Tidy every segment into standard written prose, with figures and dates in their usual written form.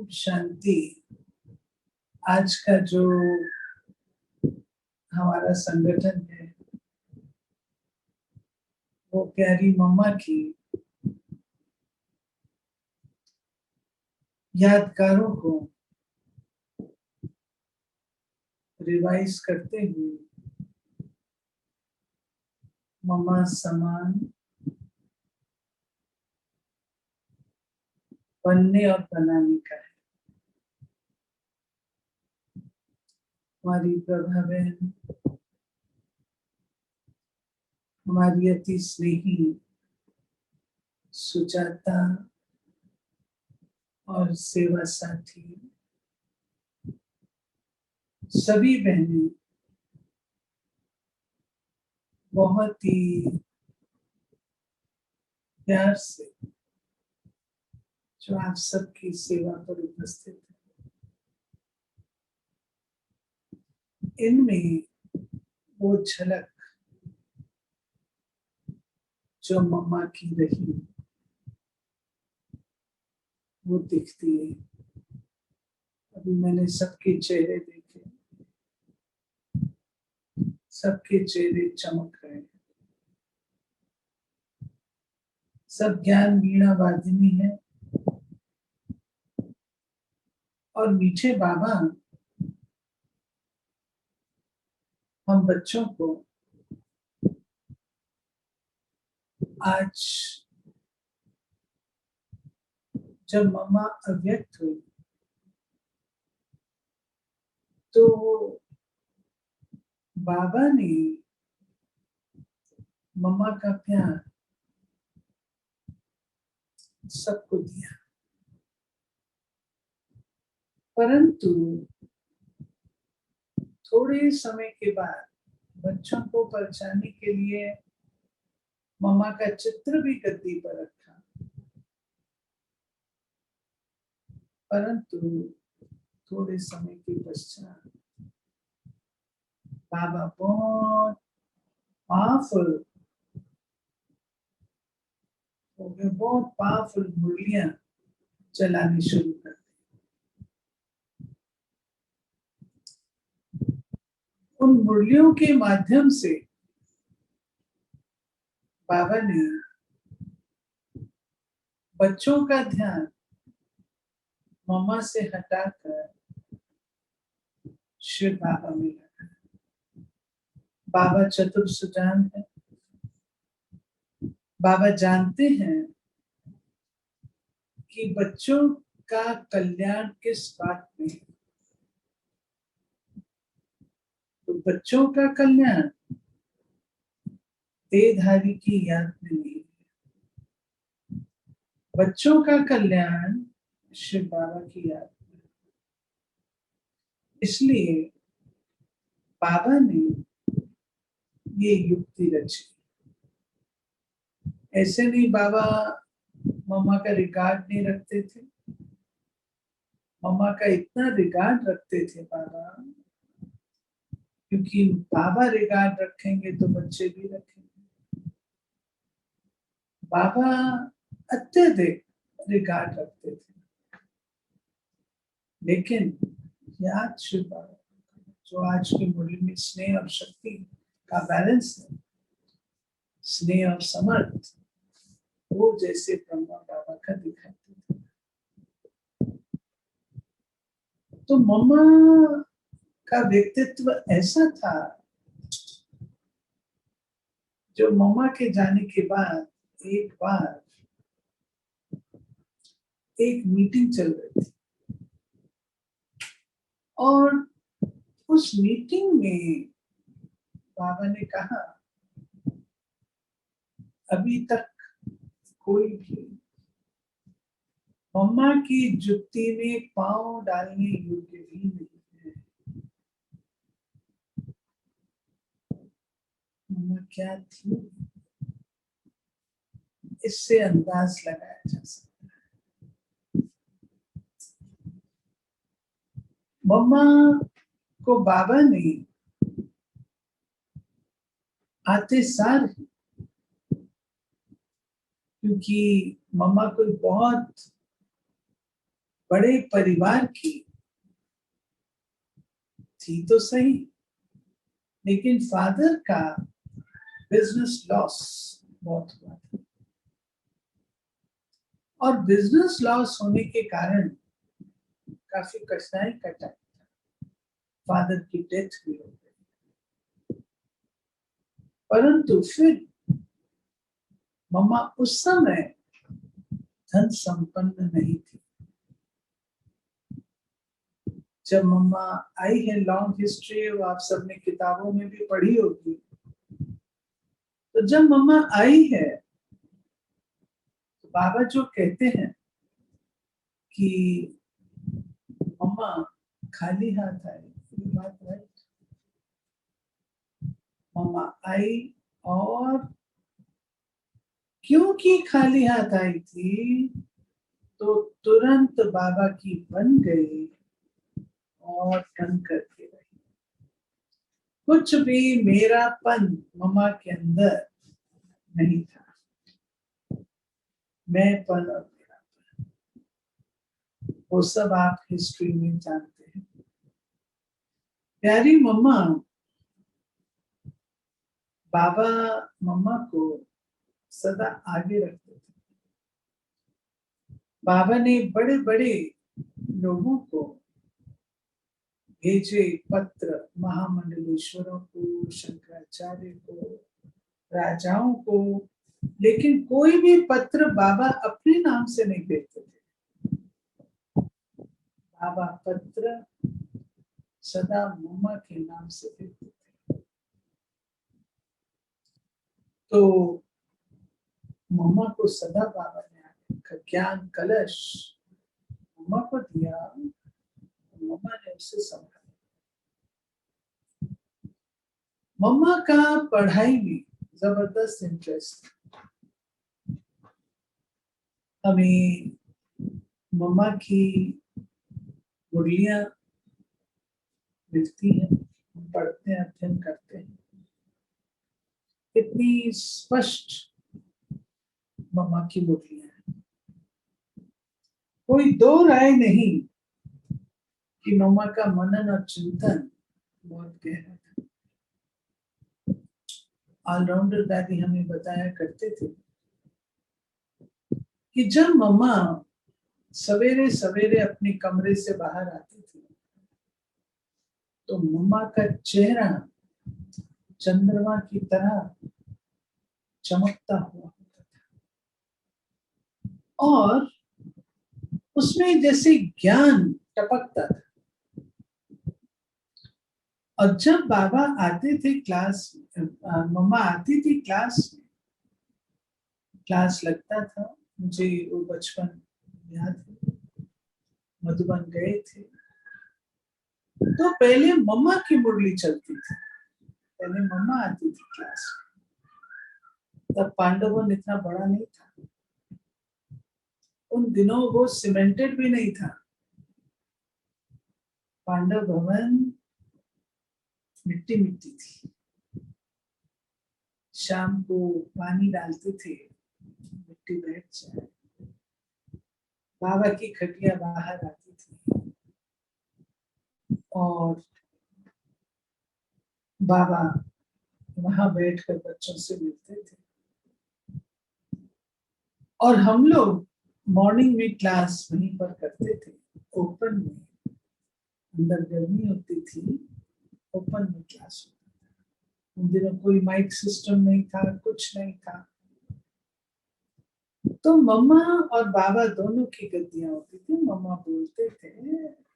शांति। आज का जो हमारा संगठन है वो प्यारी मम्मा की यादगारों को रिवाइज करते हुए मम्मा समान बनने और बनाने का है। हमारी प्रभा बहन, हमारी अति स्नेही सुजाता और सेवा साथी सभी बहनें बहुत ही प्यार से जो आप सबकी सेवा पर उपस्थित है, इनमें वो झलक जो मम्मा की रही वो दिखती है। अभी मैंने सबके चेहरे देखे, सबके चेहरे चमक रहे हैं। सब ज्ञान वीणा वादिनी है और मीठे बाबा हम बच्चों को आज जब मम्मा अव्यक्त हुई तो बाबा ने मम्मा का प्यार सबको दिया, परंतु थोड़े समय के बाद बच्चों को पहचानने के लिए मम्मा का चित्र भी गद्दी पर रखा, परंतु थोड़े समय के पश्चात बाबा बहुत पावरफुल हो गए, बहुत पावरफुल मुरलियां चलानी शुरू कर दी। उन मुरलियों के माध्यम से बाबा ने बच्चों का ध्यान मम्मा से हटाकर शिव बाबा में लगा। बाबा चतुर सुजान है। बाबा जानते हैं कि बच्चों का कल्याण किस बात में है। तो बच्चों का कल्याण देहधारी की याद में नहीं है, बच्चों का कल्याण शिव बाबा की याद में। इसलिए बाबा ने ये युक्ति रची। ऐसे नहीं बाबा मम्मा का रिकॉर्ड नहीं रखते थे, मम्मा का इतना रिकॉर्ड रखते थे बाबा, क्योंकि बाबा रिकॉर्ड रखेंगे तो बच्चे भी रखेंगे। बाबा अत्यधिक रिकॉर्ड रखते थे, लेकिन याद शिव बाबा जो आज की मुरली में स्नेह और शक्ति का बैलेंस है, स्नेह और समर्थ, वो जैसे ब्रह्मा बाबा का दिखाते थे। तो मम्मा का व्यक्तित्व ऐसा था जो मम्मा के जाने के बाद एक बार एक मीटिंग चल रही थी और उस मीटिंग में बाबा ने कहा अभी तक कोई भी मम्मा की जुत्ती में पांव डालने योग्य भी नहीं है। मम्मा क्या थी इससे अंदाज लगाया जा सकता है। मम्मा को बाबा ने आते सार ही, क्योंकि मम्मा कोई बहुत बड़े परिवार की थी तो सही, लेकिन फादर का बिजनेस लॉस बहुत हुआ था, और बिजनेस लॉस होने के कारण काफी कठिनाई का टाइम था। फादर की डेथ भी हो गई, परंतु फिर मम्मा उस समय धन संपन्न नहीं थी। जब मम्मा आई है, लॉन्ग हिस्ट्री वो आप सबने किताबों में भी पढ़ी होगी। तो जब मम्मा आई है तो बाबा जो कहते हैं कि मम्मा खाली हाथ आई, ये बात राइट। मम्मा आई, और क्योंकि खाली हाथ आई थी तो तुरंत बाबा की बन गई और बन करके रही। कुछ भी मेरापन मम्मा के अंदर नहीं था, मैं पन और मेरापन, वो सब आप हिस्ट्री में जानते हैं। प्यारी मम्मा, बाबा मम्मा को सदा आगे रखते थे। बाबा ने बड़े बड़े लोगों को भेजे पत्र, महामंडलेश्वरों को, शंकराचार्य को, राजाओं को, लेकिन कोई भी पत्र बाबा अपने नाम से नहीं भेजते थे। बाबा पत्र सदा मम्मा के नाम से भेजते थे। तो मम्मा को सदा बाबा ने ज्ञान कलश मम्मा को दिया, मम्मा ने उसे संभाला। मम्मा का पढ़ाई में जबरदस्त इंटरेस्ट। हमें मम्मा की मुरलियां मिलती हैं, हम पढ़ते हैं, अध्ययन करते हैं। कितनी स्पष्ट मम्मा की मुरलियां हैं, कोई दो राय नहीं कि मम्मा का मनन और चिंतन बहुत गहरा था। ऑलराउंडर दादी हमें बताया करते थे कि जब मम्मा सवेरे सवेरे अपने कमरे से बाहर आती थी तो मम्मा का चेहरा चंद्रमा की तरह चमकता हुआ होता था, और उसमें जैसे ज्ञान टपकता था। और जब बाबा आते थे क्लास, मम्मा आती थी क्लास में, क्लास लगता था। मुझे वो बचपन याद है, मधुबन गए थे तो पहले मम्मा की मुरली चलती थी, पहले मम्मा आती थी क्लास में। तब पांडवन इतना बड़ा नहीं था, उन दिनों वो सीमेंटेड भी नहीं था। पांडव भवन मिट्टी मिट्टी थी। शाम को पानी डालते थे, मिट्टी बैठ जाए। बाबा की खटिया बाहर आती थी और बाबा वहां बैठकर बच्चों से मिलते थे, और हम लोग मॉर्निंग में क्लास वहीं पर करते थे, ओपन में। अंदर गर्मी होती थी, ओपन में क्लास होती थी। उन दिनों कोई माइक सिस्टम नहीं था, कुछ नहीं था। तो मम्मा और बाबा दोनों की गद्दियां होती थी। मम्मा बोलते थे,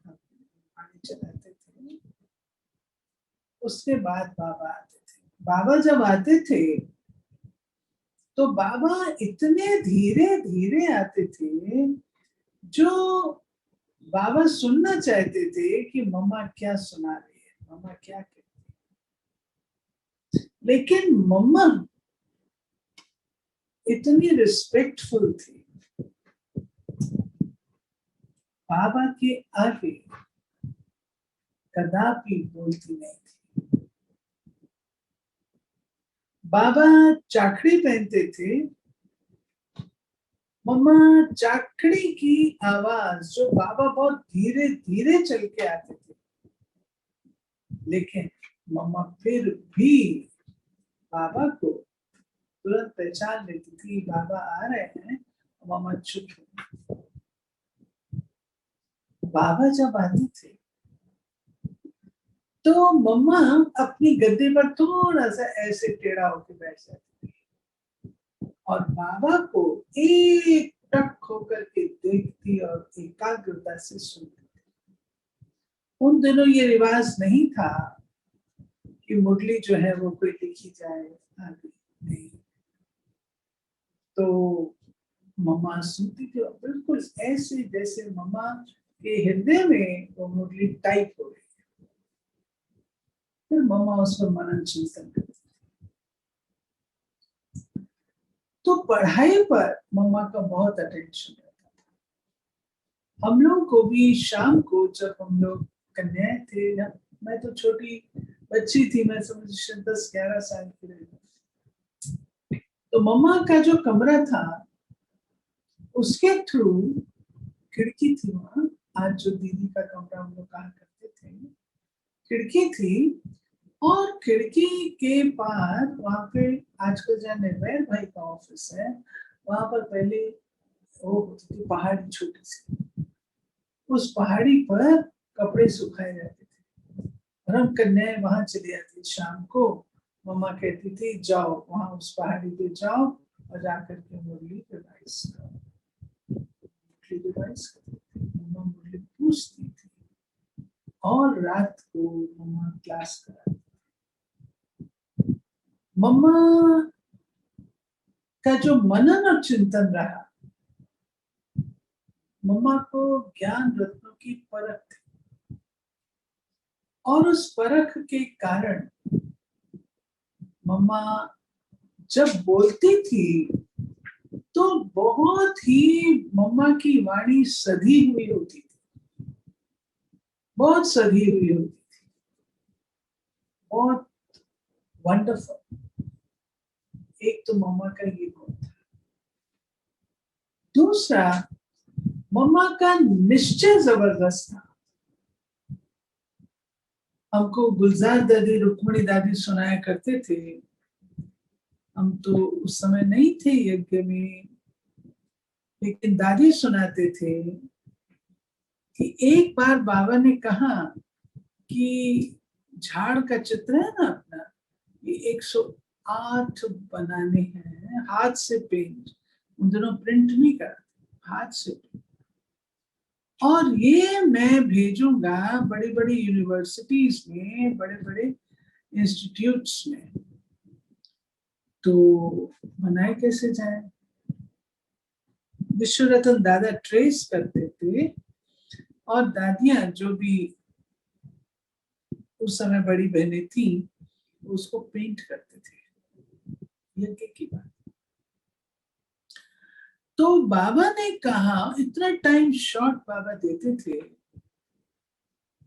पानी चलाते थे, उसके बाद बाबा आते थे। बाबा जब आते थे तो बाबा इतने धीरे धीरे आते थे, जो बाबा सुनना चाहते थे कि मम्मा क्या सुना रही है, मम्मा क्या कहती है। लेकिन मम्मा इतनी रिस्पेक्टफुल थी, बाबा के आगे कदापि बोलती नहीं थी। बाबा चाकड़ी पहनते थे मम्मा चाकड़ी की आवाज, जो बाबा बहुत धीरे धीरे चल के आते थे, लेकिन मम्मा फिर भी बाबा को तुरंत पहचान लेती थी। बाबा आ रहे हैं, मम्मा चुप हो। बाबा जब आते थे तो मम्मा अपनी गद्दे पर थोड़ा सा ऐसे टेढ़ा होकर बैठ जाती थी और बाबा को एक टक होकर के देखती और एकाग्रता से सुनती। उन दिनों ये रिवाज नहीं था कि मुरली जो है वो कोई लिखी जाए आगे, नहीं। तो मम्मा सुनती थी और बिल्कुल ऐसे जैसे मम्मा के हृदय में वो मुरली टाइप हो गई। फिर मम्मा उसको मनन चिंतन करती। तो पढ़ाई पर मम्मा का बहुत अटेंशन रहता था। हम लोग को भी शाम को, जब हम लोग कन्याएं थे, मैं तो छोटी बच्ची थी, मैं समझ 10-11 साल की रही, तो मम्मा का जो कमरा था उसके थ्रू खिड़की थी वहां। आज जो दीदी का कमरा हम लोग कहा करते थे, खिड़की थी और खिड़की के पार वहां पे आजकल जहाँ निर्भय भाई का ऑफिस है, वहां पर पहले वो होती थी पहाड़ी छोटी सी, उस पहाड़ी पर कपड़े सुखाए जाते थे और हम कन्याएं वहां चली जाती शाम को। मम्मा कहती थी जाओ वहां उस पहाड़ी पे जाओ और जाकर के मुरली रिवाइज करो। रिवाइज करती थी मम्मा, मुरली पूछती थी और रात को मम्मा क्लास कराती। मम्मा का जो मनन और चिंतन रहा, मम्मा को ज्ञान रत्नों की परख थी और उस परख के कारण मम्मा जब बोलती थी तो बहुत ही मम्मा की वाणी सधी हुई होती थी, बहुत सधी हुई होती थी, बहुत वंडरफुल। एक तो मम्मा का ये गुण था। दूसरा, मम्मा का निश्चय जबरदस्त था। हमको गुलजार दादी, रुक्मणी दादी सुनाया करते थे। हम तो उस समय नहीं थे यज्ञ में, लेकिन दादी सुनाते थे कि एक बार बाबा ने कहा कि झाड़ का चित्र है ना अपना, ये 108 बनाने हैं हाथ से पेंट। उन दिनों प्रिंट नहीं करते, हाथ से पेंट। और ये मैं भेजूंगा बड़ी बड़ी यूनिवर्सिटीज में, बड़े बड़े इंस्टीट्यूट्स में। तो बनाए कैसे जाए? विश्व रतन दादा ट्रेस करते थे और दादियां जो भी उस समय बड़ी बहनें थी उसको पेंट करते थे। यज्ञ की बात। तो बाबा ने कहा, इतना टाइम शॉर्ट बाबा देते थे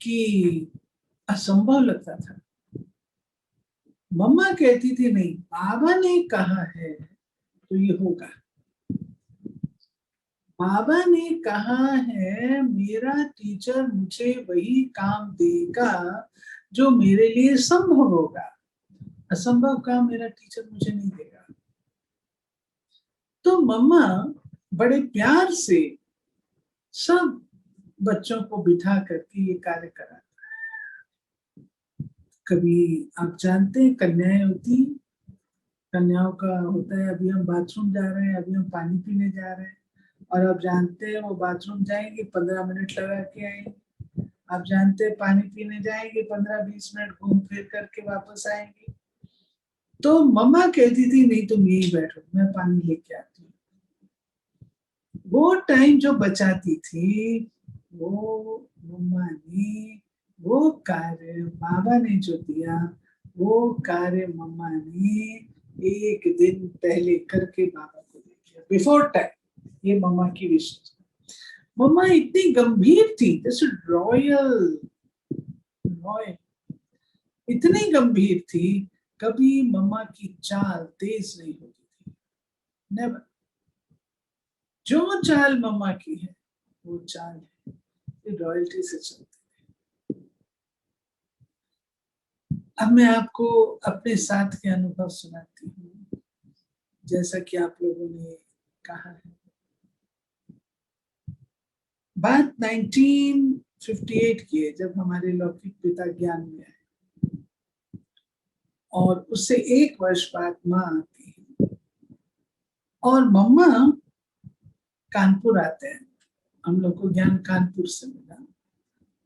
कि असंभव लगता था। मम्मा कहती थी नहीं, बाबा ने कहा है तो ये होगा। बाबा ने कहा है मेरा टीचर मुझे वही काम देगा जो मेरे लिए संभव होगा, असंभव काम मेरा टीचर मुझे नहीं देगा। तो मम्मा बड़े प्यार से सब बच्चों को बिठा करके ये कार्य करा। कभी आप जानते हैं कन्याएं होती, कन्याओं का होता है अभी हम बाथरूम जा रहे हैं, अभी हम पानी पीने जा रहे हैं, और आप जानते हैं वो बाथरूम जाएंगे 15 मिनट लगा के आएंगे। आप जानते हैं पानी पीने जाएंगे 15-20 मिनट घूम फिर करके वापस आएंगे। तो मम्मा कहती थी नहीं तुम यही बैठो, मैं पानी लेके आती हूँ। वो टाइम जो बचाती थी, वो मम्मा ने, वो कार्य बाबा ने जो दिया, वो कार्य मम्मा ने एक दिन पहले करके बाबा को दे दिया, बिफोर टाइम। ये मम्मा की विशेषता। मम्मा इतनी गंभीर थी, जैसे रॉयल रॉयल, इतनी गंभीर थी, कभी मम्मा की चाल तेज नहीं होती थी, नेवर। जो चाल मम्मा की है वो चाल है, ये रॉयल्टी से चलती है। अब मैं आपको अपने साथ के अनुभव सुनाती हूँ। जैसा कि आप लोगों ने कहा है, बात 1958 की है, जब हमारे लौकिक पिता ज्ञान में आए, और उससे 1 वर्ष बाद माँ आती है, और मम्मा कानपुर आते हैं। हम लोग को ज्ञान कानपुर से मिला।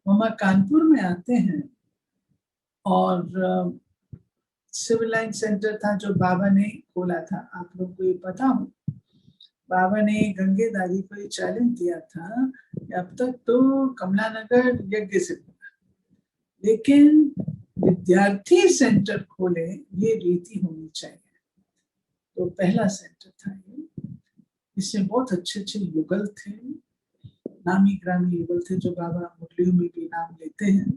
मम्मा कानपुर में आते हैं, और सिविल लाइन सेंटर था जो बाबा ने खोला था। आप लोग को ये पता हो, बाबा ने गंगे दादी को ये चैलेंज दिया था कि अब तक तो कमला नगर यज्ञ से बना, लेकिन विद्यार्थी सेंटर खोले, ये रीति होनी चाहिए। तो पहला सेंटर था ये। इसमें बहुत अच्छे अच्छे युगल थे, नामी ग्रामी युगल थे, जो बाबा मुरलियों में भी नाम लेते हैं।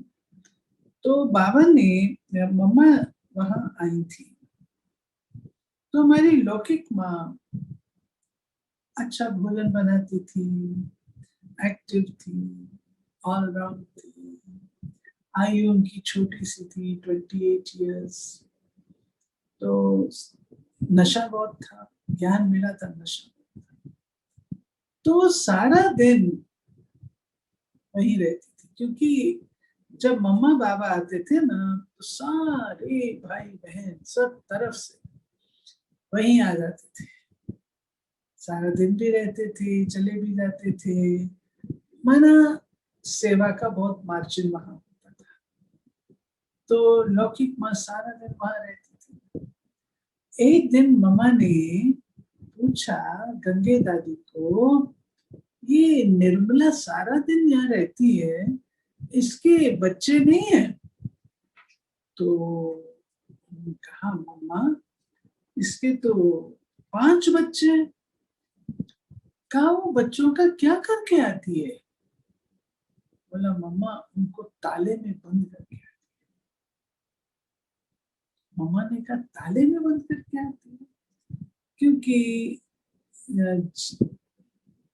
तो बाबा ने, मम्मा वहां आई थी, तो हमारी लौकिक माँ अच्छा भोजन बनाती थी, एक्टिव थी, ऑलराउंड थी। आयु उनकी छोटी सी थी, 28 इयर्स। तो नशा बहुत था, ज्ञान मिला था, नशा। तो सारा दिन वहीं रहती थी, क्योंकि जब मम्मा बाबा आते थे ना, तो सारे भाई बहन सब तरफ से वहीं आ जाते थे। सारा दिन भी रहते थे, चले भी जाते थे। माना सेवा का बहुत मार्जिन वहां होता था। तो लौकिक माँ सारा दिन वहां रहती थी। एक दिन मम्मा ने पूछा गंगे दादी को, ये निर्मला सारा दिन यहाँ रहती है, इसके बच्चे नहीं है? तो कहा, मम्मा इसके तो 5 बच्चे हैं। कहा, वो बच्चों का क्या करके आती है? बोला, मम्मा उनको ताले में बंद करके आती है। मम्मा ने कहा, ताले में बंद करके आती है? क्योंकि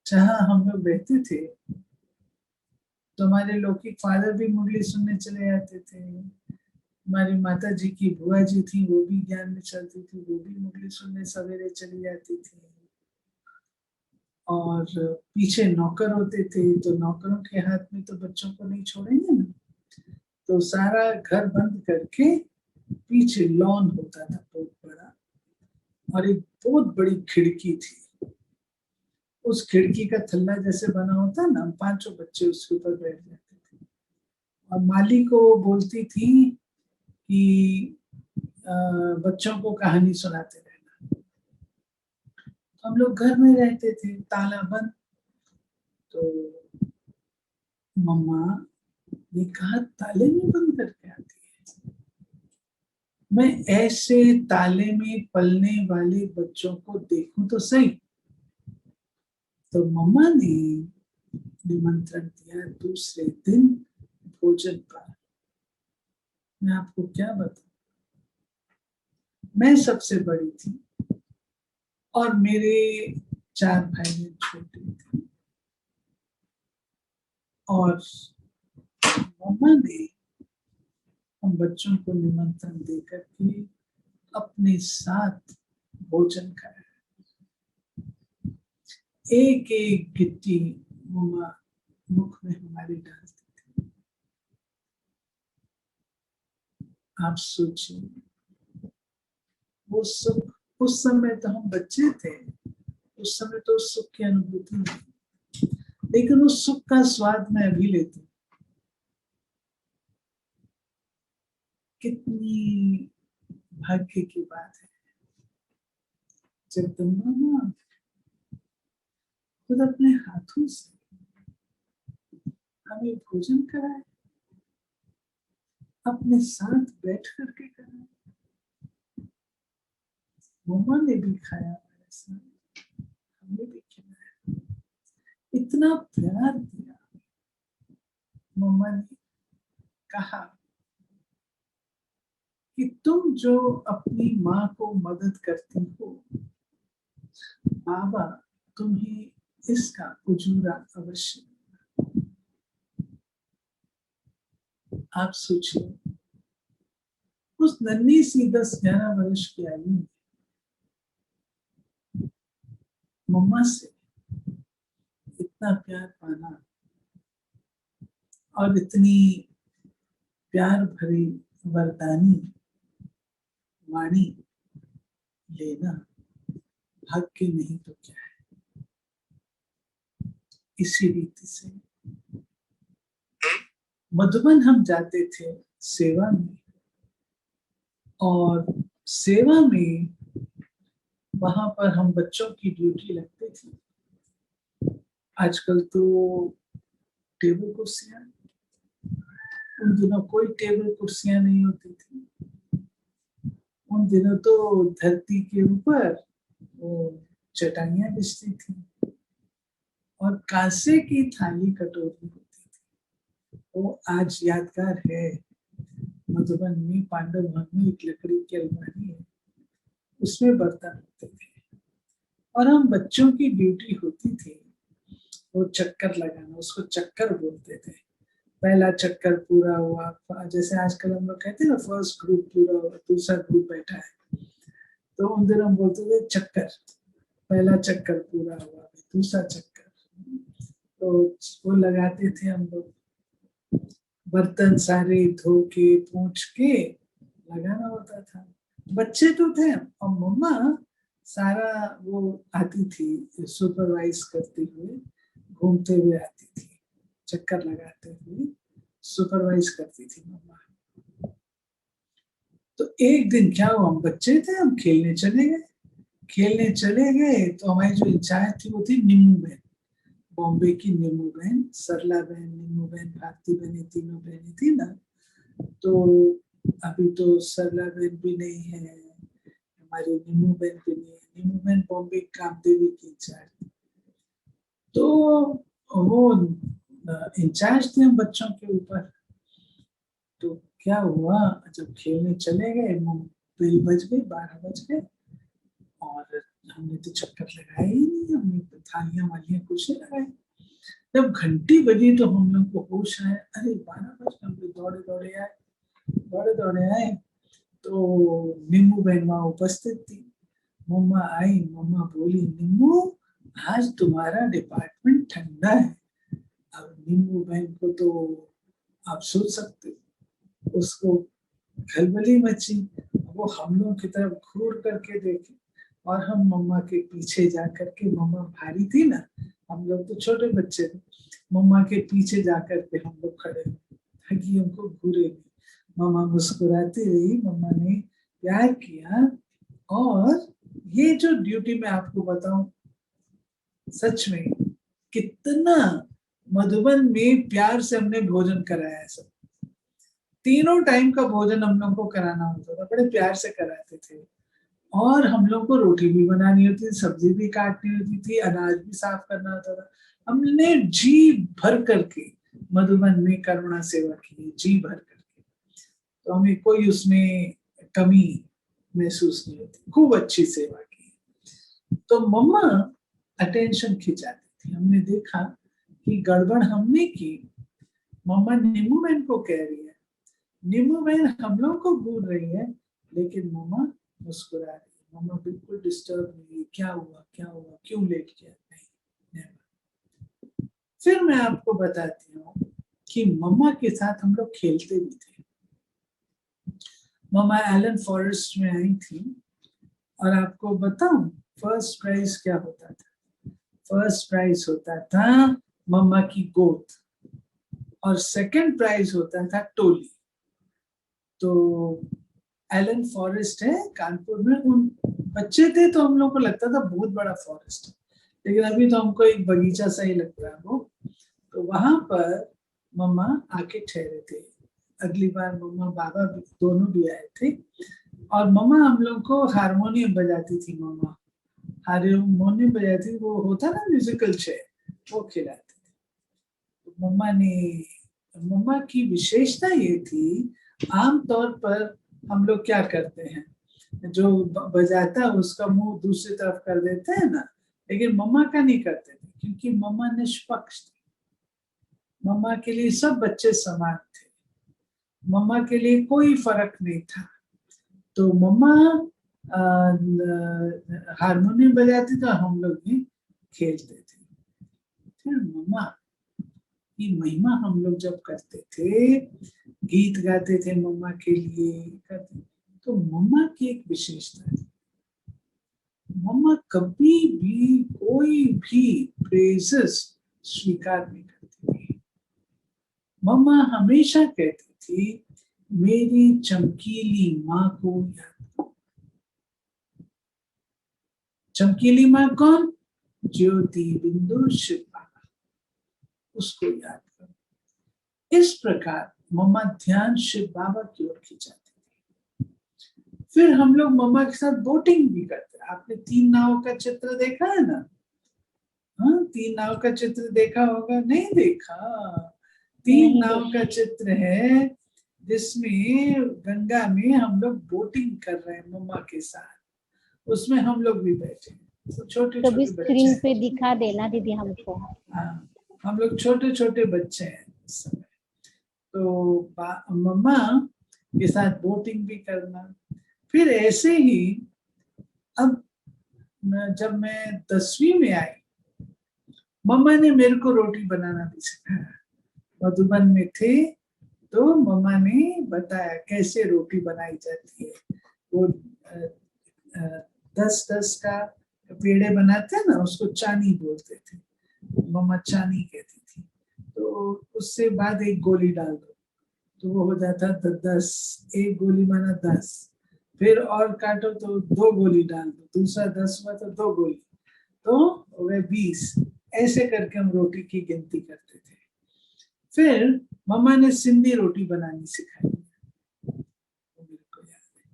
जहाँ हम लोग रहते थे, तो हमारे लौकिक फादर भी मुरली सुनने चले जाते थे। हमारी माता जी की बुआ जी थी, वो भी ज्ञान में चलती थी, वो भी मुरली सुनने सवेरे चली जाती थी। और पीछे नौकर होते थे, तो नौकरों के हाथ में तो बच्चों को नहीं छोड़ेंगे ना। तो सारा घर बंद करके पीछे लॉन होता था बहुत बड़ा, और एक बहुत बड़ी खिड़की थी। उस खिड़की का थल्ला जैसे बना होता ना, 5 बच्चे उसके ऊपर बैठ जाते थे। और माली को बोलती थी कि बच्चों को कहानी सुनाते रहना। हम लोग घर में रहते थे, ताला बंद। तो मम्मा ने कहा, ताले में बंद करके आती है? मैं ऐसे ताले में पलने वाले बच्चों को देखूं तो सही। तो मम्मा ने निमंत्रण दिया दूसरे दिन भोजन पर। मैं आपको क्या बताऊं, मैं सबसे बड़ी थी, और मेरे 4 भाई छोटे थे। और मम्मा ने हम बच्चों को निमंत्रण देकर के अपने साथ भोजन कराया। एक एक गिट्टी मम्मा मुख में हमारे डालती थी। आप सोचिए वो सुख। उस समय तो हम बच्चे थे, उस समय तो उस सुख की अनुभूति नहीं, लेकिन उस सुख का स्वाद मैं अभी लेती हूँ। कितनी भाग्य की बात है, जगदम्बा माँ खुद अपने हाथों से हमें भोजन कराए, अपने साथ बैठ करके कराए। मम्मा ने भी खाया हमारे साथ, हमने भी खिलाया। इतना प्यार दिया। मम्मा ने कहा कि तुम जो अपनी माँ को मदद करती हो, बाबा तुम्हें इसका उजूरा अवश्य। आप सोचिए उस नन्ही सी 10-11 वर्ष की आयु में मम्मा से इतना प्यार पाना और इतनी प्यार भरी वरदानी वाणी लेना भाग्य नहीं तो क्या है। इसी रीति से मधुबन हम जाते थे सेवा में, और सेवा में वहां पर हम बच्चों की ड्यूटी लगती थी। आजकल तो टेबल कुर्सियां, उन दिनों कोई टेबल कुर्सियां नहीं होती थी। उन दिनों तो धरती के ऊपर वो चटाइयां बिछती थी और कांसे की थाली कटोरी होती थी। वो आज यादगार है। मधुबन में पांडव भवन में एक लकड़ी की अलमारी है, उसमें बर्तन होते थे और हम बच्चों की ड्यूटी होती थी वो चक्कर लगाना, उसको चक्कर बोलते थे। पहला चक्कर पूरा हुआ, जैसे आजकल हम लोग कहते हैं ना फर्स्ट ग्रुप पूरा हुआ, दूसरा ग्रुप बैठा है, तो उन दिनों हम बोलते थे चक्कर, पहला चक्कर पूरा हुआ, दूसरा चक्कर। तो वो लगाते थे हम लोग, बर्तन सारे धो के पूंछ के लगाना होता था। बच्चे तो थे और मम्मा सारा वो आती थी सुपरवाइज करते हुए, घूमते हुए आती थी, चक्कर लगाते हुए सुपरवाइज करती थी मम्मा। तो एक दिन क्या हुआ, हम बच्चे थे, हम खेलने चले गए तो हमारी जो इंचार्ज थी वो थी नीमू बहन, बॉम्बे की नीमू बहन, सरला बहन, नीमू बहन, भारती बहन, तीनों बहनें थी ना। तो अभी तो सरला बहन भी नहीं है, हमारी नीमू बहन भी नहीं है। नीमू बहन बॉम्बे कामदेवी की इंचार्ज, तो वो इंचार्ज थे हम बच्चों के ऊपर। तो क्या हुआ, जब खेलने चले गए, बेल बज गई, 12 बज गए और हमने तो चक्कर लगाए ही नहीं, हमने तो थालियां वालियां कुछ नहीं लगाई। जब घंटी बजी तो हम लोग को होश आया, अरे 12 बज, हम लोग दौड़े दौड़े आए तो नीमू बहन वहां उपस्थित थी। मम्मा आई, मम्मा बोली, नीमू आज तुम्हारा डिपार्टमेंट ठंडा है। अब नीमू बहन को तो आप सोच सकते हो, उसको खलबली मची, वो हम लोग की तरफ घूर करके देखे और हम मम्मा के पीछे जा करके, मम्मा भारी थी ना, हम लोग तो छोटे बच्चे थे, मम्मा के पीछे जा करके हम लोग खड़े ताकि हमको घूरे। मम्मा मुस्कुराती रही, मम्मा ने प्यार किया। और ये जो ड्यूटी मैं आपको बताऊं, सच में कितना मधुबन में प्यार से हमने भोजन कराया है। सब तीनों टाइम का भोजन हम लोग को कराना होता था, बड़े प्यार से कराते थे। और हम लोग को रोटी भी बनानी होती थी, सब्जी भी काटनी होती थी, अनाज भी साफ करना होता था। हमने जी भर करके मधुबन में करुणा सेवा की, जी भर करके, तो हमें कोई उसमें कमी महसूस नहीं होती, खूब अच्छी सेवा की। तो मम्मा अटेंशन खिंचाती थी, हमने देखा कि गड़बड़ हमने की। मम्मा नीमू बहन को कह रही है, नीमू बहन हम लोग को घूर रही है, लेकिन मम्मा मुस्कुरा रही है, मम्मा बिल्कुल डिस्टर्ब नहीं, क्या हुआ क्यों लेट किया, नहीं। फिर मैं आपको बताती हूँ कि मम्मा के साथ हम लोग खेलते भी थे। मम्मा एलन फॉरेस्ट में आई थी और आपको बताऊं फर्स्ट प्राइज क्या होता था। फर्स्ट प्राइज होता था मम्मा की गोद और सेकंड प्राइज होता था टोली। तो एलन फॉरेस्ट है कानपुर में, उन बच्चे थे तो हम लोग को लगता था बहुत बड़ा फॉरेस्ट है, लेकिन अभी तो हमको एक बगीचा सा ही लगता है वो। तो वहां पर मम्मा आके ठहरे थे। अगली बार मम्मा बाबा भी, दोनों भी आए थे और मम्मा हम लोग को हारमोनियम बजाती थी। मम्मा हारमोनियम बजाती थी, वो होता ना म्यूजिकल चेयर, वो खिलाती थी। तो मम्मा की विशेषता ये थी, आमतौर पर हम लोग क्या करते हैं, जो बजाता है उसका मुंह दूसरी तरफ कर देते हैं ना, लेकिन मम्मा का नहीं करते थे। क्योंकि मम्मा निष्पक्ष थी। मम्मा के लिए सब बच्चे समान थे, मम्मा के लिए कोई फर्क नहीं था। तो मम्मा हारमोनियम बजाती तो हम लोग भी खेलते थे। फिर मम्मा की महिमा हम लोग जब करते थे, गीत गाते थे मम्मा के लिए करते, तो मम्मा की एक विशेषता थी, मम्मा कभी भी कोई भी प्रेजेस स्वीकार नहीं करती थी। मम्मा हमेशा कहती थी, मेरी चमकीली माँ को याद करो। चमकीली माँ कौन? ज्योति बिंदु शिव बाबा, उसको याद करो। इस प्रकार मम्मा ध्यान शिव बाबा की ओर खिंचाती थी। फिर हम लोग मम्मा के साथ बोटिंग भी करते। आपने 3 नाव का चित्र देखा है ना? हाँ, 3 नाव का चित्र देखा होगा, नहीं देखा? 3 नाव का चित्र है जिसमें गंगा में हम लोग बोटिंग कर रहे हैं मम्मा के साथ। उसमें हम लोग भी बैठे, तो छोटे छोटे बच्चे स्क्रीन पे दिखा देना दीदी हमको। हाँ, हम लोग छोटे छोटे बच्चे हैं इस समय। तो मम्मा के साथ बोटिंग भी करना। फिर ऐसे ही अब जब मैं 10वीं में आई, मम्मा ने मेरे को रोटी बनाना भी सिखाया। मधुबन में थे तो मम्मा ने बताया कैसे रोटी बनाई जाती है। वो 10-10 का पेड़े बनाते हैं ना, उसको चानी बोलते थे, मम्मा चानी कहती थी। तो उससे बाद एक गोली डाल दो तो वो हो जाता 10, एक गोली माना 10, फिर और काटो तो 2 गोली डाल दो, दूसरा 10 हुआ तो 2 गोली, तो वह 20। ऐसे करके हम रोटी की गिनती करते थे। फिर मम्मा ने सिंधी रोटी बनानी सिखाई, मेरे को याद है।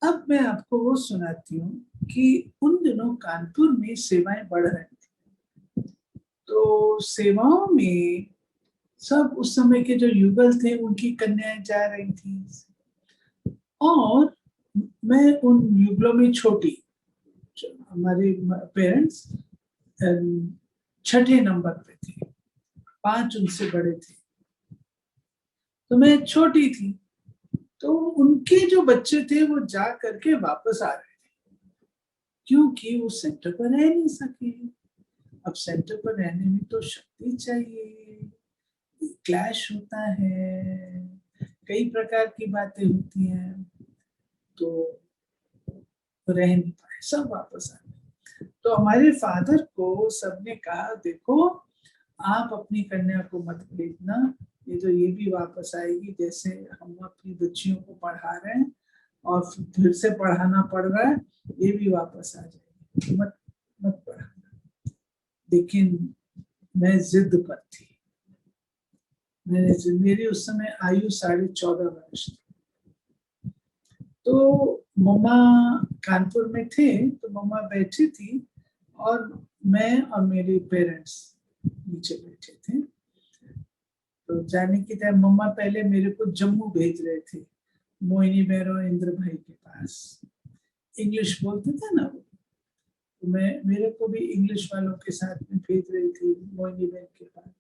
अब मैं आपको वो सुनाती हूँ कि उन दिनों कानपुर में सेवाएं बढ़ रही थी। तो सेवाओं में सब उस समय के जो युगल थे उनकी कन्याएं जा रही थी, और मैं उन युगलों में छोटी, हमारे पेरेंट्स 6ठे नंबर पे थे, 5 उनसे बड़े थे, तो मैं छोटी थी। तो उनके जो बच्चे थे वो जा करके वापस आ रहे थे, क्योंकि वो सेंटर पर रह नहीं सके। अब सेंटर पर रहने में तो शक्ति चाहिए, क्लैश होता है, कई प्रकार की बातें होती हैं, तो रह नहीं पाए, सब वापस आ गए। तो हमारे फादर को सबने कहा, देखो आप अपनी कन्या को मत भेजना, ये तो ये भी वापस आएगी, जैसे हम अपनी बच्चियों को पढ़ा रहे हैं और फिर से पढ़ाना पड़ रहा है, ये भी वापस आ जाएगी, मत मत पढ़ाना। लेकिन मैं जिद पर थी। मेरी उस समय आयु 14.5 वर्ष थी। तो मम्मा कानपुर में थे, तो मम्मा बैठी थी और मैं और मेरे पेरेंट्स नीचे बैठे थे। तो जाने की टाइम मम्मा पहले मेरे को जम्मू भेज रहे थे, मोहिनी बहन और इंद्र भाई के पास। इंग्लिश बोलते थे ना वो, तो मेरे को भी इंग्लिश वालों के साथ में भेज रही थी मोहिनी बहन के पास।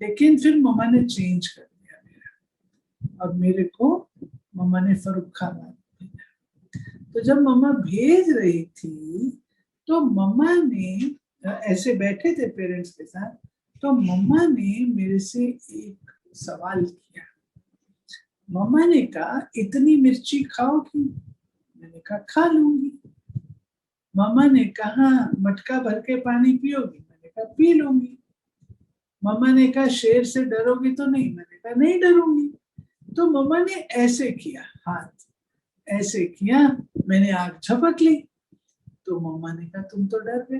लेकिन फिर मम्मा ने चेंज कर दिया मेरा, और मेरे को मम्मा ने फर्रुखाबाद भेजा। तो जब मम्मा भेज रही थी तो मम्मा ने ऐसे बैठे थे पेरेंट्स के साथ, तो मम्मा ने मेरे से एक सवाल किया। मम्मा ने कहा, इतनी मिर्ची खाओगी? मैंने कहा खा लूंगी। मम्मा ने कहा, मटका भर के पानी पियोगी? मैंने कहा पी लूंगी। मम्मा ने कहा, शेर से डरोगी तो नहीं? मैंने कहा नहीं डरूंगी। तो मम्मा ने ऐसे किया, हाथ ऐसे किया, मैंने आग झपक ली। तो मम्मा ने कहा तुम तो डर गए।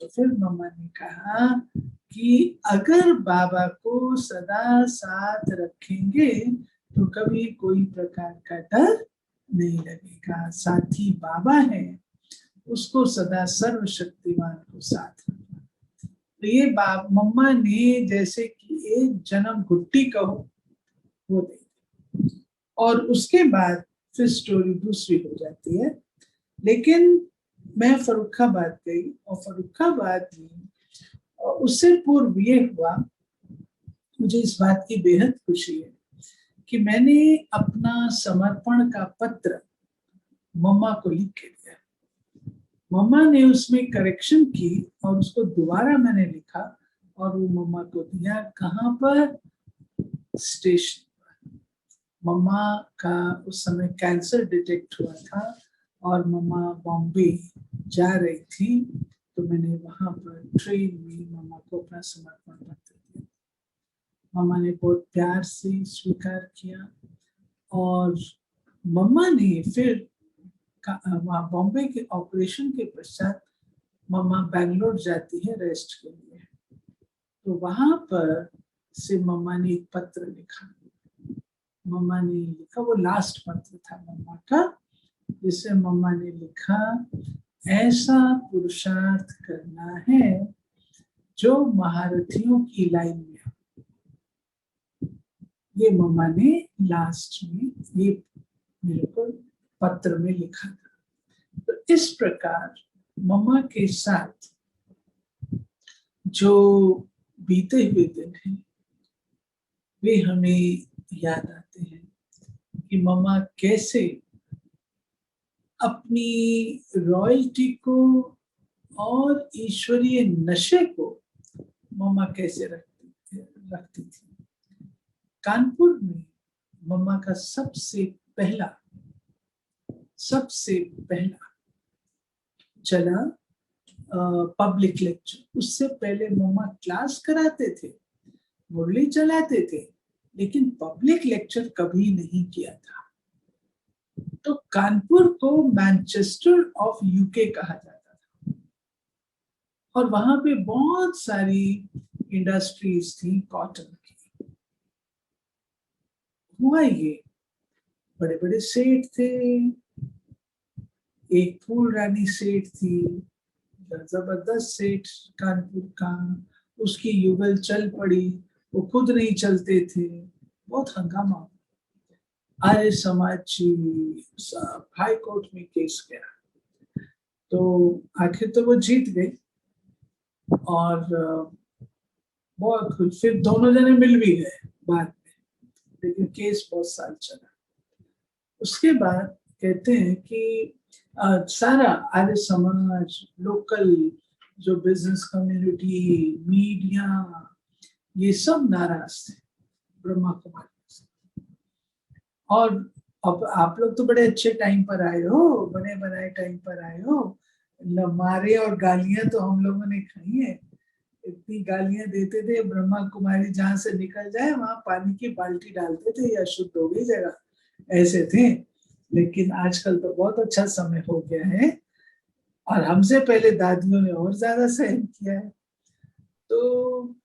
तो फिर मम्मा ने कहा कि अगर बाबा को सदा साथ रखेंगे तो कभी कोई प्रकार का डर नहीं लगेगा। साथी बाबा है, उसको सदा सर्वशक्तिमान को साथ रखना। तो ये मम्मा ने जैसे कि एक जन्म घुट्टी कहो वो दे, और उसके बाद फिर स्टोरी दूसरी हो जाती है। लेकिन मैं फर्रुखाबाद गई और फर्रुखाबाद में उससे पूर्व ये हुआ, मुझे इस बात की बेहद खुशी है कि मैंने अपना समर्पण का पत्र मम्मा को लिख के दिया। मम्मा ने उसमें करेक्शन की और उसको दोबारा मैंने लिखा और वो मम्मा को दिया। कहाँ पर? स्टेशन पर। मम्मा का उस समय कैंसर डिटेक्ट हुआ था और मम्मा बॉम्बे जा रही थी, तो मैंने वहां पर ट्रेन में मम्मा को अपना समर्पण पत्र दिया। मम्मा ने बहुत प्यार से स्वीकार किया और मम्मा ने फिर वहाँ बॉम्बे के ऑपरेशन के पश्चात मम्मा बैंगलोर जाती है रेस्ट के लिए, तो वहां पर से मम्मा ने एक पत्र लिखा। मम्मा ने लिखा, वो लास्ट पत्र था मम्मा का, जिसे मम्मा ने लिखा, ऐसा पुरुषार्थ करना है जो महारथियों की लाइन में हो। ये मम्मा ने लास्ट में ये मेरे को पत्र में लिखा था। तो इस प्रकार मम्मा के साथ जो बीते हुए दिन हैं वे हमें याद आते हैं कि मम्मा कैसे अपनी रॉयल्टी को और ईश्वरीय नशे को मम्मा कैसे रखती थी। कानपुर में मम्मा का सबसे पहला चला पब्लिक लेक्चर। उससे पहले मम्मा क्लास कराते थे, मुरली चलाते थे, लेकिन पब्लिक लेक्चर कभी नहीं किया था। तो कानपुर को मैनचेस्टर ऑफ यूके कहा जाता था और वहां पे बहुत सारी इंडस्ट्रीज थी कॉटन की। हुआ ये, बड़े बड़े सेठ थे, एक फूल रानी सेठ थी, जबरदस्त सेठ कानपुर का, उसकी युगल चल पड़ी, वो खुद नहीं चलते थे, बहुत हंगामा। आर्य समाज हाई कोर्ट में केस गया, तो आखिर तो वो जीत गई और बहुत खुश। फिर दोनों जने मिल भी गए बाद में, लेकिन केस बहुत साल चला। उसके बाद कहते हैं कि सारा आर्य समाज, लोकल जो बिजनेस कम्युनिटी, मीडिया, ये सब नाराज थे ब्रह्मा कुमारी से। और अब आप लोग तो बड़े अच्छे टाइम पर आए हो, बने बनाए टाइम पर आए हो, मारे और गालियां तो हम लोगों ने खाई है। इतनी गालियां देते थे, ब्रह्मा कुमारी जहां से निकल जाए वहां पानी की बाल्टी डालते थे, या शुद्ध हो गई जगह, ऐसे थे। लेकिन आजकल तो बहुत अच्छा समय हो गया है और हमसे पहले दादियों ने और ज्यादा सहन किया है। तो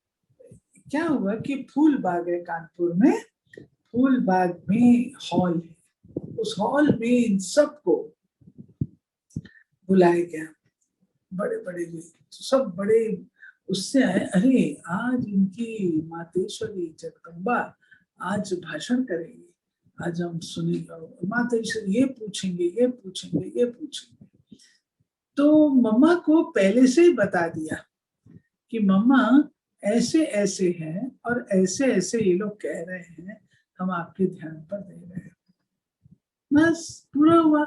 क्या हुआ कि फूल बाग है कानपुर में, फूल बाग में हॉल है, उस हॉल में इन सबको बुलाया गया। बड़े बड़े सब बड़े उससे आए, अरे आज इनकी मातेश्वरी जगदम्बा आज भाषण करेंगे, आज हम सुनेंगे, मातेश्वरी ये पूछेंगे ये पूछेंगे ये पूछेंगे। तो मम्मा को पहले से ही बता दिया कि मम्मा ऐसे ऐसे हैं और ऐसे ऐसे ये लोग कह रहे हैं, हम आपके ध्यान पर दे रहे हैं। बस पूरा हुआ।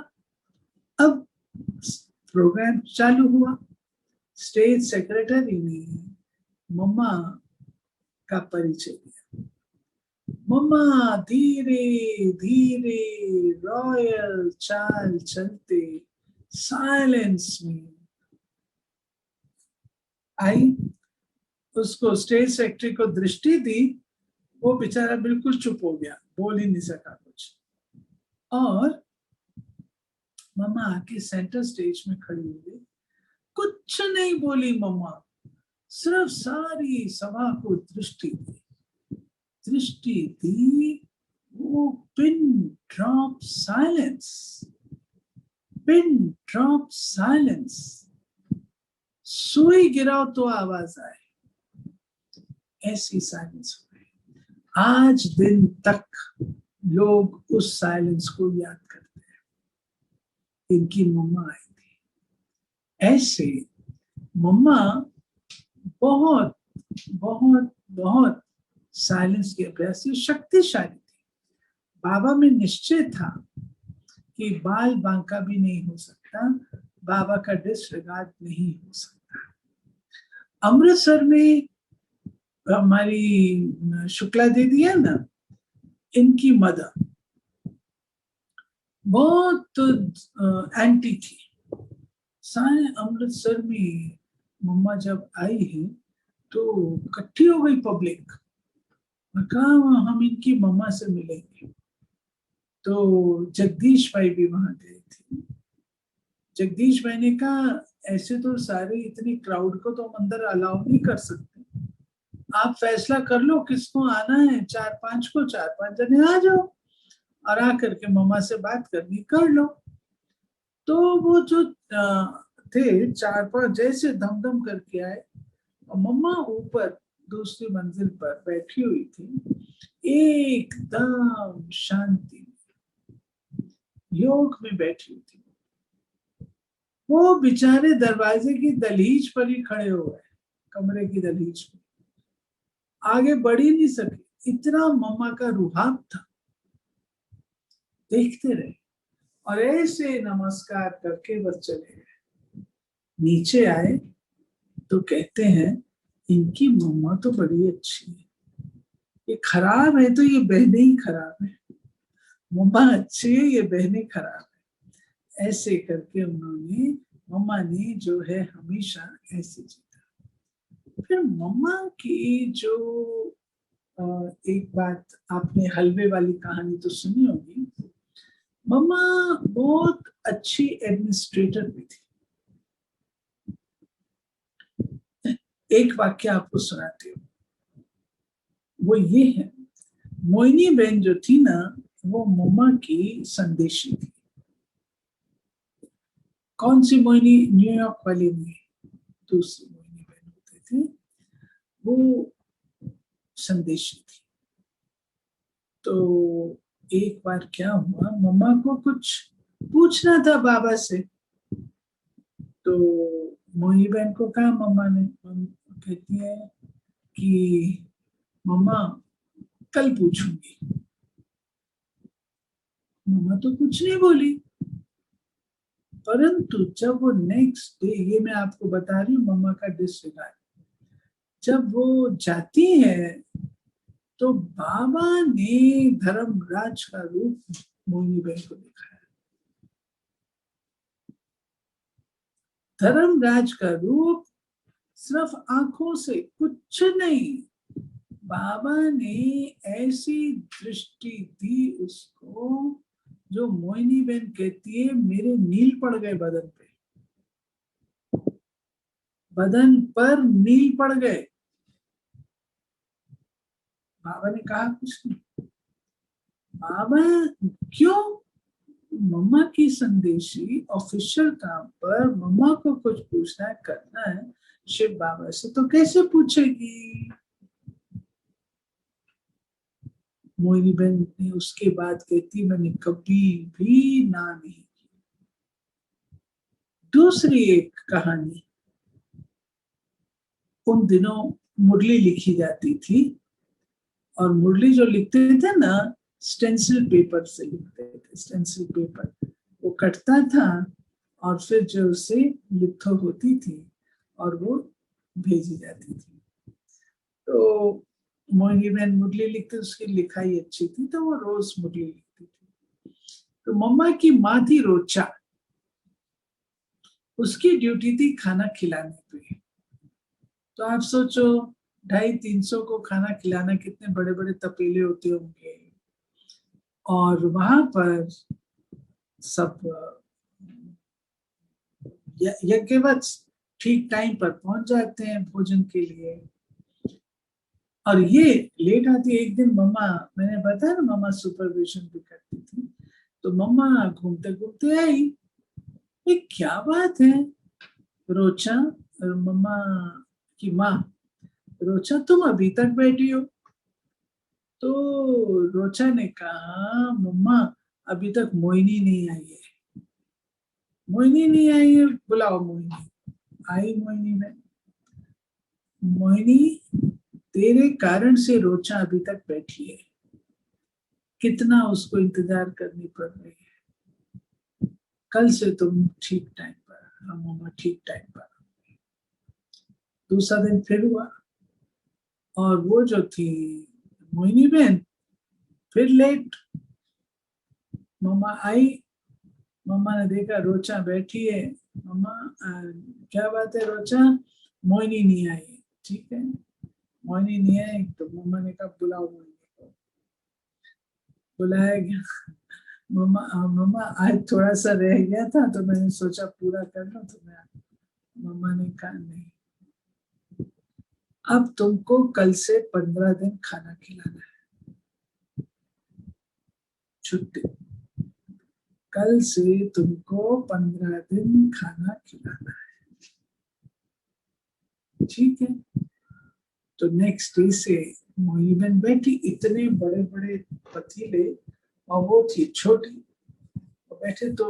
अब प्रोग्राम चालू हुआ, स्टेज सेक्रेटरी ने मम्मा का परिचय दिया। मम्मा धीरे धीरे रॉयल चाल चलते साइलेंस में आई। उसको स्टेज सेक्रेटरी को दृष्टि दी, वो बेचारा बिल्कुल चुप हो गया, बोल ही नहीं सका कुछ। और मम्मा आके सेंटर स्टेज में खड़ी हुई, कुछ नहीं बोली मम्मा, सिर्फ सारी सभा को दृष्टि दी। वो पिन ड्रॉप साइलेंस, सुई गिराओ तो आवाज आए, ऐसी साइलेंस हो गई। आज दिन तक लोग उस साइलेंस को याद करते हैं। इनकी मम्मा आई थी, ऐसे मम्मा बहुत बहुत बहुत साइलेंस के अभ्यास से शक्तिशाली थी। बाबा में निश्चय था कि बाल बांका भी नहीं हो सकता, बाबा का डिसरिगार्ड नहीं हो सकता। अमृतसर में हमारी शुक्ला दीदी है ना, इनकी मदर बहुत एंटी थी। सारे अमृतसर में मम्मा जब आई है तो इकट्ठी हो गई पब्लिक, कहा हम इनकी मम्मा से मिलेंगे। तो जगदीश भाई भी वहां गए थे। जगदीश भाई ने कहा ऐसे तो सारे इतनी क्राउड को तो हम अंदर अलाउ नहीं कर सकते, आप फैसला कर लो किसको आना है, 4-5 को, 4-5 जने आ जाओ और आकर के मम्मा से बात करनी कर लो। तो वो जो थे 4-5 जैसे धमधम करके आए और मम्मा ऊपर दूसरी मंजिल पर बैठी हुई थी, एकदम शांति योग में बैठी हुई थी। वो बेचारे दरवाजे की दहलीज पर ही खड़े हो गए, कमरे की दहलीज पर, आगे बढ़ ही नहीं सके, इतना मम्मा का रुहाब था। देखते रहे और ऐसे नमस्कार करके बस चले गए। नीचे आए तो कहते हैं इनकी मम्मा तो बड़ी अच्छी है, ये खराब है तो ये बहनें ही खराब है, मम्मा अच्छी है ये बहनें खराब है। ऐसे करके उन्होंने, मम्मा ने जो है हमेशा ऐसे जीता। फिर मम्मा की जो एक बात, आपने हलवे वाली कहानी तो सुनी होगी, मम्मा बहुत अच्छी एडमिनिस्ट्रेटर भी थी। एक वाक्य आपको सुनाती हूँ, वो ये है, मोइनी बहन जो थी ना, वो मम्मा की संदेशी थी। कौन सी मोइनी? न्यूयॉर्क वाली नहीं, दूसरी मोइनी बहन होते थे, वो संदेशी थी। तो एक बार क्या हुआ, मम्मा को कुछ पूछना था बाबा से, तो मोहिनी बहन को कहा मम्मा ने, कहती है कि मम्मा कल पूछूंगी। मम्मा तो कुछ नहीं बोली, परंतु जब वो नेक्स्ट डे, ये मैं आपको बता रही हूँ मम्मा का डिसरिगार्ड, जब वो जाती है तो बाबा ने धर्मराज का रूप मोहिनी बहन को दिखाया। धर्मराज का रूप सिर्फ आंखों से कुछ नहीं, बाबा ने ऐसी दृष्टि दी उसको जो मोहिनी बहन कहती है मेरे नील पड़ गए बदन पे, बदन पर नील पड़ गए। बाबा ने कहा कुछ नहीं। बाबा क्यों? मम्मा की संदेशी ऑफिशियल काम पर मम्मा को कुछ पूछना है, करना है, शिव बाबा से तो कैसे पूछेगी? मोहिनी बहन ने उसके बाद कहती मैंने कभी भी ना नहीं की। दूसरी एक कहानी, उन दिनों मुरली लिखी जाती थी और मुरली जो लिखते थे ना, स्टेंसिल पेपर से लिखते थे। स्टेंसिल पेपर वो कटता था और फिर जो उसे लिथो होती थी और वो भेजी जाती थी। तो मोहिनी बहन मुरली लिखती, उसकी लिखाई अच्छी थी तो वो रोज मुरली लिखती थी। तो मम्मा की माँ थी रोचा, उसकी ड्यूटी थी खाना खिलाने पे। तो आप सोचो 250-300 को खाना खिलाना, कितने बड़े बड़े तपेले होते होंगे, और वहां पर सब यज्ञवत ठीक टाइम पर पहुंच जाते हैं भोजन के लिए, और ये लेट आती है। एक दिन मम्मा, मैंने बताया ना मम्मा सुपरविजन भी करती थी, तो मम्मा घूमते घूमते आई, ये क्या बात है रोचा, मम्मा की माँ, रोचा तुम अभी तक बैठी हो? तो रोचा ने कहा मम्मा अभी तक मोहिनी नहीं आई है। मोहिनी नहीं आई है, बुलाओ मोहिनी। आई मोहिनी में, मोहिनी तेरे कारण से रोचा अभी तक बैठी है, कितना उसको इंतजार करनी पड़ रही है। कल से तुम ठीक टाइम पर, हाँ मम्मा ठीक टाइम पर। दूसरा दिन फिर हुआ, और वो जो थी मोहिनी बहन फिर लेट। मम्मा आई, मम्मा ने देखा रोचा बैठी है। मम्मा क्या बात है रोचा, मोहिनी नहीं आई। ठीक है, मोहिनी नहीं आई तो मम्मा ने कहा बुलाओ मोहिनी को। बुलाया गया। मम्मा मम्मा आज थोड़ा सा रह गया था तो मैंने सोचा पूरा कर लो, तो मैं, मम्मा ने कहा नहीं, अब तुमको कल से 15 दिन खाना खिलाना है, छुट्टी। कल से तुमको 15 दिन खाना खिलाना है, ठीक है। तो नेक्स्ट डे से मोहिनी बहन बैठी, इतने बड़े बड़े पतीले और वो थी छोटी, तो बैठे तो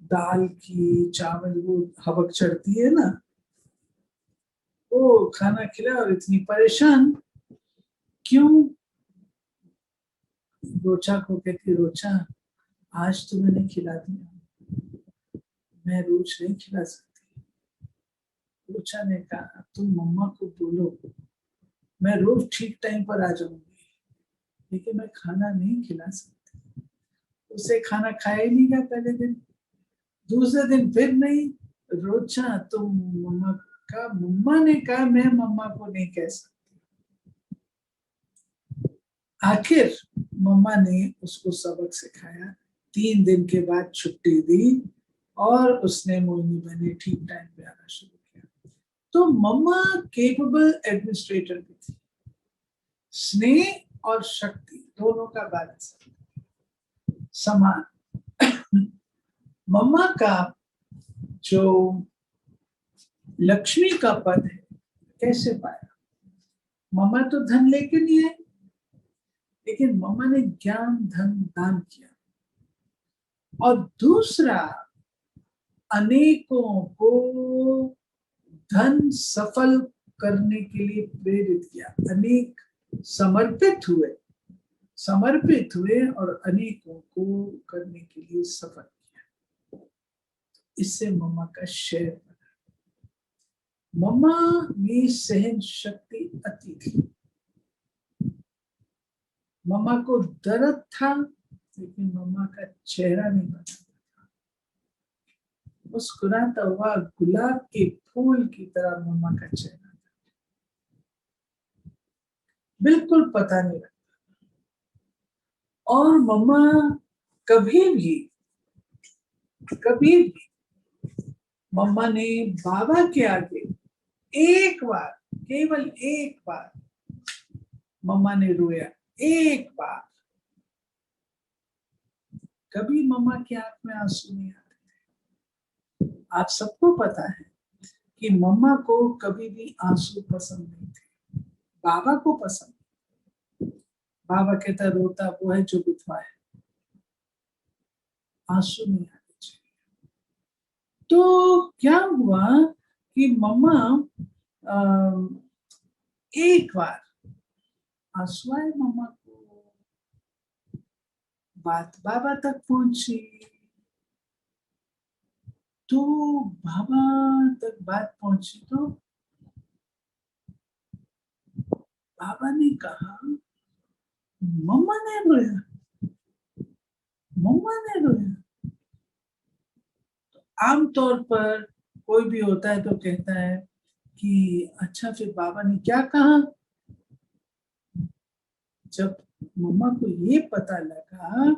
दाल की चावल वो हबक चढ़ती है ना, वो खाना खिला। और इतनी परेशान क्यों, रोचा को कहती रोचा आज तो मैंने खिला दिया, मैं रोज नहीं खिला सकती। रोचा ने कहा तुम मम्मा को बोलो मैं रोज ठीक टाइम पर आ जाऊंगी, लेकिन मैं खाना नहीं खिला सकती। उसे खाना खाया ही नहीं गया पहले दिन। दूसरे दिन फिर नहीं, रोचा तुम मम्मा का, मम्मा ने कहा मैं मम्मा को नहीं कह सकती। आखिर मम्मा ने उसको सबक सिखाया, 3 दिन के बाद छुट्टी दी और उसने मोहिनी बहन ठीक टाइम पे आना शुरू किया। तो मम्मा केपेबल एडमिनिस्ट्रेटर भी थी, स्नेह और शक्ति दोनों का बैलेंस समान। मम्मा का जो लक्ष्मी का पद है कैसे पाया, मम्मा तो धन लेके नहीं है, लेकिन मम्मा ने ज्ञान धन दान किया। और दूसरा, अनेकों को धन सफल करने के लिए प्रेरित किया, अनेक समर्पित हुए और अनेकों को करने के लिए सफल किया। इससे मम्मा का शेयर बना। मम्मा में सहन शक्ति अति थी। मम्मा को दर्द था, लेकिन मम्मा का चेहरा नहीं बना था। मुस्कुराता हुआ गुलाब के फूल की तरह मम्मा का चेहरा था, बिल्कुल पता नहीं लगता। और मम्मा कभी भी मम्मा ने बाबा के आगे एक बार, केवल एक बार मम्मा ने रोया, एक बार। कभी मम्मा की आंख में आंसू नहीं आते थे। आप सबको पता है कि मम्मा को कभी भी आंसू पसंद नहीं थे, बाबा को पसंद। बाबा कहता रोता वो है जो विधवा है, आंसू नहीं आने चाहिए। तो क्या हुआ कि मम्मा एक बार आंसू आए मम्मा को, बात बाबा तक पहुंची। तो बाबा तक बात पहुंची तो बाबा ने कहा मम्मा ने रोया, मम्मा ने रोया। आमतौर पर कोई भी होता है तो कहता है कि अच्छा फिर बाबा ने क्या कहा। जब मम्मा को ये पता लगा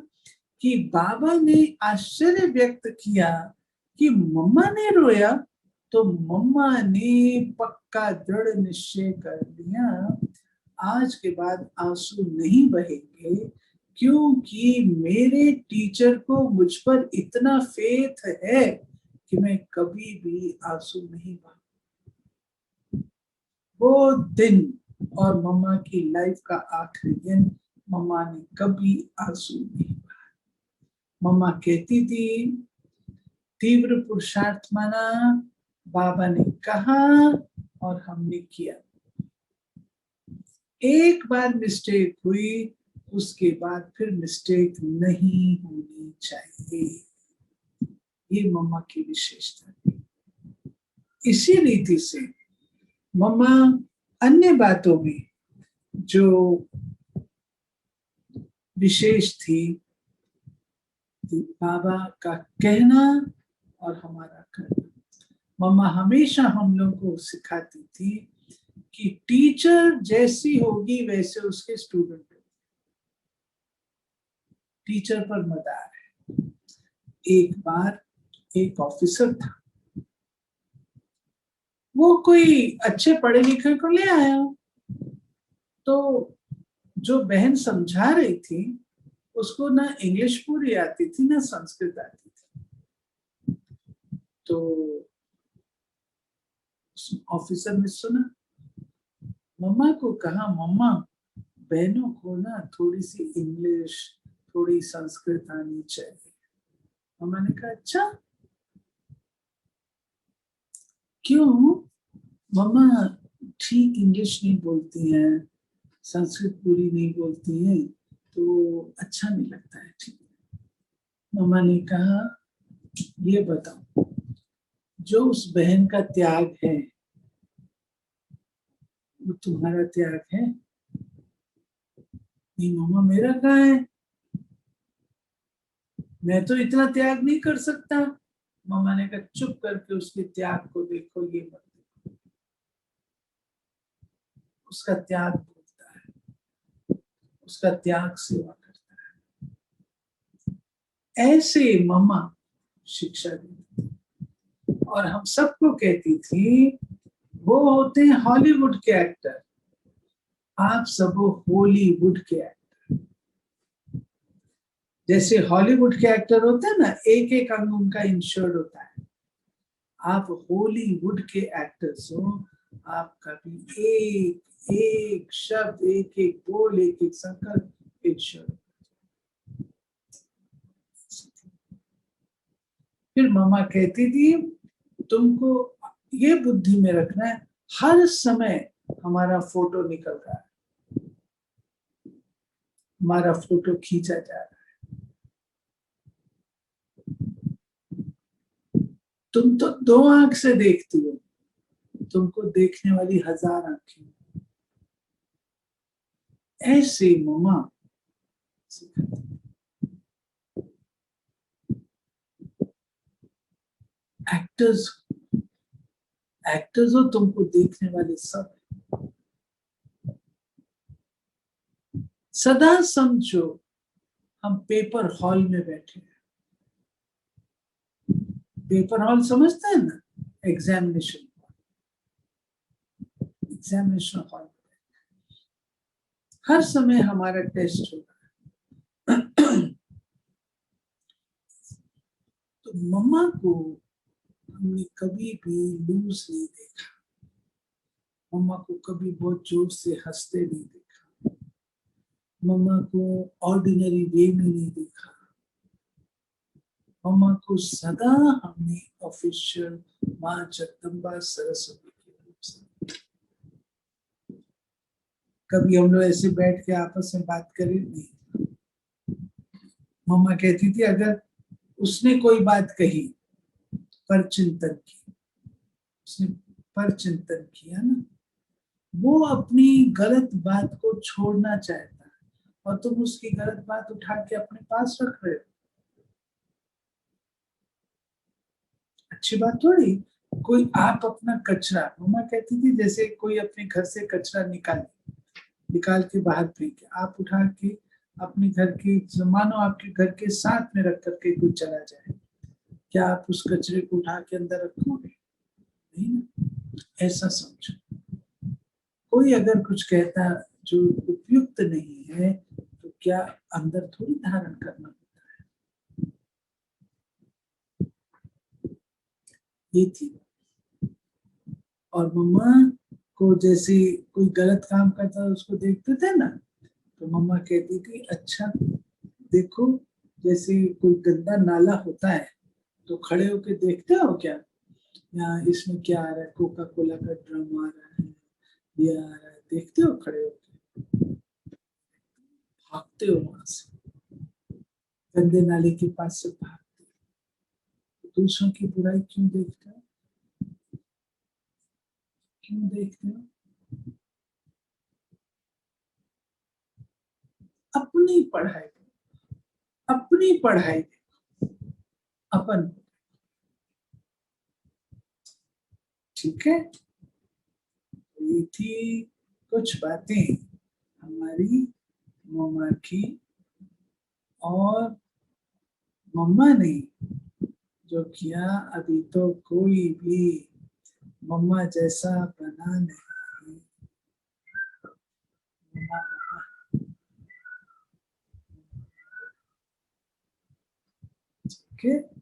कि बाबा ने आश्चर्य व्यक्त किया कि मम्मा ने रोया, तो मम्मा ने पक्का दृढ़ निश्चय कर लिया आज के बाद आंसू नहीं बहेंगे, क्योंकि मेरे टीचर को मुझ पर इतना फेथ है कि मैं कभी भी आंसू नहीं बहा। वो दिन और मम्मा की लाइफ का आखिरी दिन मम्मा ने कभी आंसू नहीं बहाए। मम्मा कहती थी तीव्र पुरुषार्थ माना, बाबा ने कहा और हमने किया। एक बार मिस्टेक हुई, उसके बाद फिर मिस्टेक नहीं होनी चाहिए। ये मम्मा की विशेषता है। इसी रीति से मम्मा अन्य बातों में जो विशेष थी, बाबा का कहना और हमारा करना। मम्मा हमेशा हम लोग को सिखाती थी कि टीचर जैसी होगी वैसे उसके स्टूडेंट होंगे। टीचर पर मदार है। एक बार एक ऑफिसर था, वो कोई अच्छे पढ़े लिखे को ले आया, तो जो बहन समझा रही थी उसको ना इंग्लिश पूरी आती थी ना संस्कृत आती थी। तो ऑफिसर ने सुना, मम्मा को कहा, मम्मा बहनों को ना थोड़ी सी इंग्लिश थोड़ी संस्कृत आनी चाहिए। मम्मा ने कहा अच्छा क्यों? मम्मा ठीक इंग्लिश नहीं बोलती हैं, संस्कृत पूरी नहीं बोलती हैं, तो अच्छा नहीं लगता है। ठीक। मम्मा ने कहा ये बताओ, जो उस बहन का त्याग है वो तुम्हारा त्याग है? नहीं मम्मा, मेरा कहाँ है, मैं तो इतना त्याग नहीं कर सकता। मम्मा ने कहा चुप करके उसके त्याग को देखो, ये मत देखो। उसका त्याग बोलता है, उसका त्याग सेवा करता है। ऐसे मम्मा शिक्षा देती और हम सबको कहती थी वो होते हैं हॉलीवुड के एक्टर, आप सब हो हॉलीवुड के एक्टर। जैसे हॉलीवुड के एक्टर होते हैं ना, एक एक अंग उनका इंश्योर्ड होता है, आप हॉलीवुड के एक्टर्स हो। आपका भी एक एक शब्द, एक एक बोल, एक एक संकल्प इंश्योर्ड। फिर मम्मा कहती थी तुमको ये बुद्धि में रखना है, हर समय हमारा फोटो निकल रहा है, हमारा फोटो खींचा जा रहा है। तुम तो दो आंख से देखती हो, तुमको देखने वाली 1000 आंखें। ऐसे मम्मा एक्टर्स, एक्टर्स हो, तुमको देखने वाले सब। सदा समझो हम पेपर हॉल में बैठे हैं। पेपर हॉल समझते हैं ना, एग्जामिनेशन हॉल। हर समय हमारा टेस्ट होगा। तो मम्मा को हमने कभी भी लूज नहीं देखा, मम्मा को कभी बहुत जोर से हंसते नहीं देखा, मम्मा को ऑर्डिनरी वे में नहीं देखा। मम्मा को सदा हमने ऑफिशियल माँ जगदम्बा सरस्वती के रूप से। कभी हम लोग ऐसे बैठ के आपस में बात करें नहीं। मम्मा कहती थी अगर उसने कोई बात कही, पर चिंतन की, उसने पर चिंतन किया ना, वो अपनी गलत बात को छोड़ना चाहता है और तुम उसकी गलत बात उठा के अपने पास रख रहे हो, अच्छी बात थोड़ी। कोई आप अपना कचरा, मम्मा कहती थी जैसे कोई अपने घर से कचरा निकाल के बाहर फेंके, आप उठा के अपने घर के, मानो आपके घर के साथ में रख करके कोई चला जाए, क्या आप उस कचरे को उठा के अंदर रखोगे? नहीं ना। ऐसा समझो, कोई अगर कुछ कहता जो उपयुक्त नहीं है तो क्या अंदर थोड़ी धारण करना होता है। ये थी। और मम्मा को जैसे कोई गलत काम करता है उसको देखते थे ना, तो मम्मा कहती थी अच्छा देखो, जैसे कोई गंदा नाला होता है तो खड़े होके देखते हो क्या, यहाँ इसमें क्या आ रहा है, कोका कोला का ड्रम आ रहा है, ये आ रहा है, देखते हो खड़े होके, भागते हो वहां से, गंदे नाले के पास से भागते हो। दूसरों की बुराई क्यों देखते हो, क्यों देखते हो? अपनी पढ़ाई, अपनी पढ़ाई, अपन, ठीक है। ये थी कुछ बातें हमारी मम्मा की, और मम्मा ने जो किया, अभी तो कोई भी मम्मा जैसा बना नहीं। मम्मा, ठीक है।